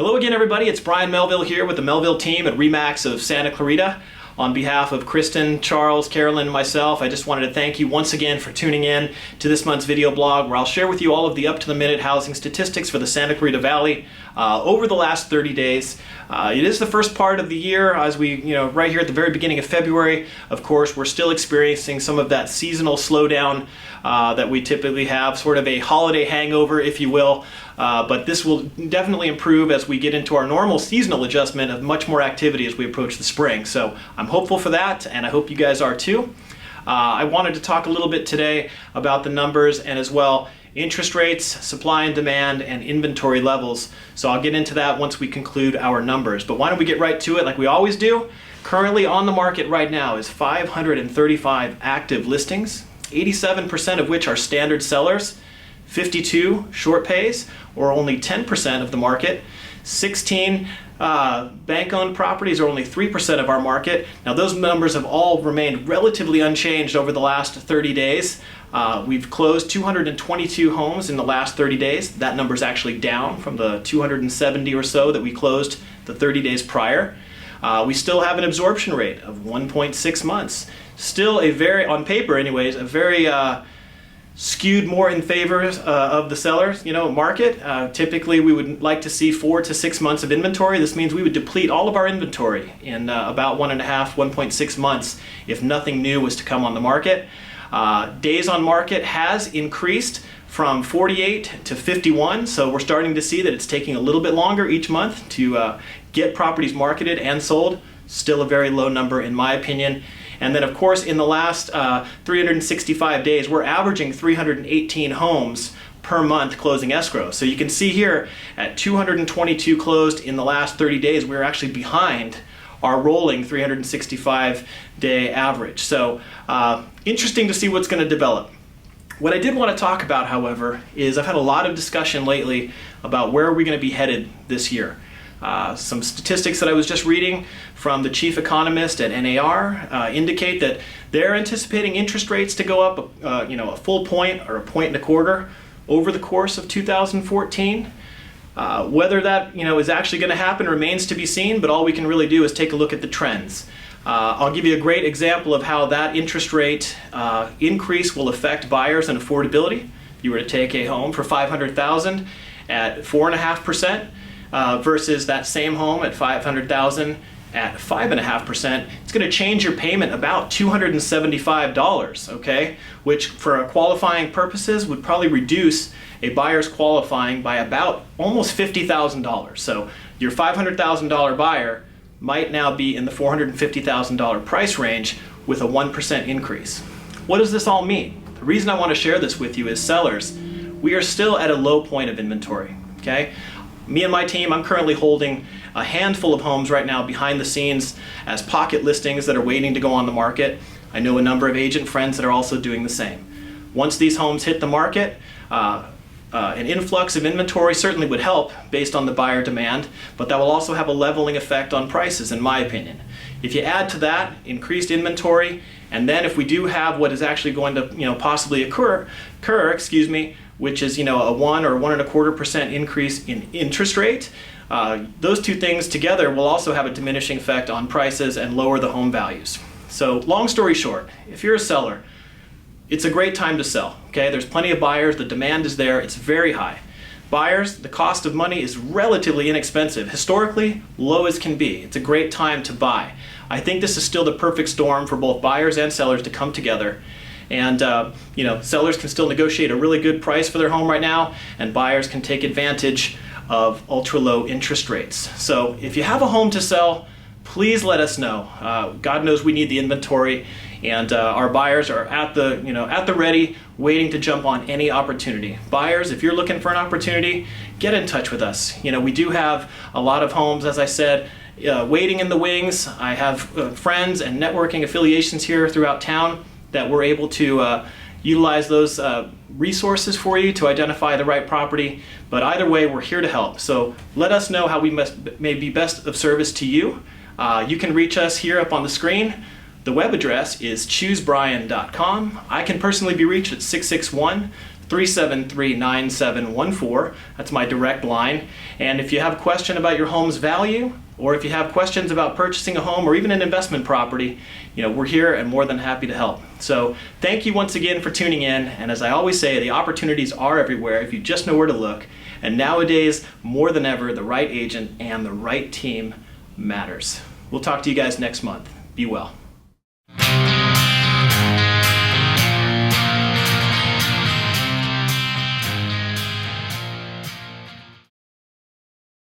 Hello again, everybody. It's Brian Melville here with the Melville team at RE/MAX of Santa Clarita. On behalf of Kristen, Charles, Carolyn, and myself, I just wanted to thank you once again for tuning in to this month's video blog where I'll share with you all of the up-to-the-minute housing statistics for the Santa Clarita Valley over the last 30 days. It is the first part of the year as we, right here at the very beginning of February. Of course, we're still experiencing some of that seasonal slowdown that we typically have, sort of a holiday hangover, if you will. But this will definitely improve as we get into our normal seasonal adjustment of much more activity as we approach the spring. So I'm hopeful for that, and I hope you guys are too. I wanted to talk a little bit today about the numbers and as well interest rates, supply and demand, and inventory levels. So I'll get into that once we conclude our numbers. But why don't we get right to it like we always do? Currently on the market right now is 535 active listings, 87% of which are standard sellers, 52 short pays, or only 10% of the market. 16 bank-owned properties are only 3% of our market. Now those numbers have all remained relatively unchanged over the last 30 days. We've closed 222 homes in the last 30 days. That number is actually down from the 270 or so that we closed the 30 days prior. We still have an absorption rate of 1.6 months. Still a very, on paper anyways, a very skewed more in favor of the sellers, market. Typically we would like to see 4 to 6 months of inventory. This means we would deplete all of our inventory in about 1.5 months if nothing new was to come on the market. Days on market has increased from 48 to 51, so we're starting to see that it's taking a little bit longer each month to get properties marketed and sold. Still a very low number in my opinion. And then of course in the last 365 days we're averaging 318 homes per month closing escrow. So you can see here at 222 closed in the last 30 days we're actually behind our rolling 365 day average. So interesting to see what's going to develop. What I did want to talk about, however, is I've had a lot of discussion lately about where are we going to be headed this year. Some statistics that I was just reading from the chief economist at NAR indicate that they're anticipating interest rates to go up a full point or a point and a quarter over the course of 2014. Whether that is actually going to happen remains to be seen, but all we can really do is take a look at the trends. I'll give you a great example of how that interest rate increase will affect buyers and affordability. If you were to take a home for $500,000 at 4.5%, versus that same home at $500,000 at 5.5%, it's going to change your payment about $275, okay? Which for qualifying purposes would probably reduce a buyer's qualifying by about almost $50,000. So your $500,000 buyer might now be in the $450,000 price range with a 1% increase. What does this all mean? The reason I want to share this with you is sellers, we are still at a low point of inventory, okay? Me and my team, I'm currently holding a handful of homes right now behind the scenes as pocket listings that are waiting to go on the market. I know a number of agent friends that are also doing the same. Once these homes hit the market, an influx of inventory certainly would help based on the buyer demand, but that will also have a leveling effect on prices in my opinion. If you add to that increased inventory, and then if we do have what is actually going to possibly occur, which is a 1 or 1.25% increase in interest rate, those two things together will also have a diminishing effect on prices and lower the home values. So long story short, if you're a seller, it's a great time to sell, okay? There's plenty of buyers, the demand is there, it's very high. Buyers, the cost of money is relatively inexpensive. Historically, low as can be. It's a great time to buy. I think this is still the perfect storm for both buyers and sellers to come together. And sellers can still negotiate a really good price for their home right now, and buyers can take advantage of ultra low interest rates. So if you have a home to sell, please let us know. God knows we need the inventory, and our buyers are at the ready, waiting to jump on any opportunity. Buyers, if you're looking for an opportunity, get in touch with us. We do have a lot of homes, as I said, waiting in the wings. I have friends and networking affiliations here throughout town that we're able to utilize those resources for you to identify the right property. But either way, we're here to help. So let us know how we may be best of service to you. You can reach us here up on the screen. The web address is choosebrian.com. I can personally be reached at 661 373-9714. That's my direct line. And if you have a question about your home's value, or if you have questions about purchasing a home or even an investment property, we're here and more than happy to help. So thank you once again for tuning in. And as I always say, the opportunities are everywhere if you just know where to look. And nowadays, more than ever, the right agent and the right team matters. We'll talk to you guys next month. Be well.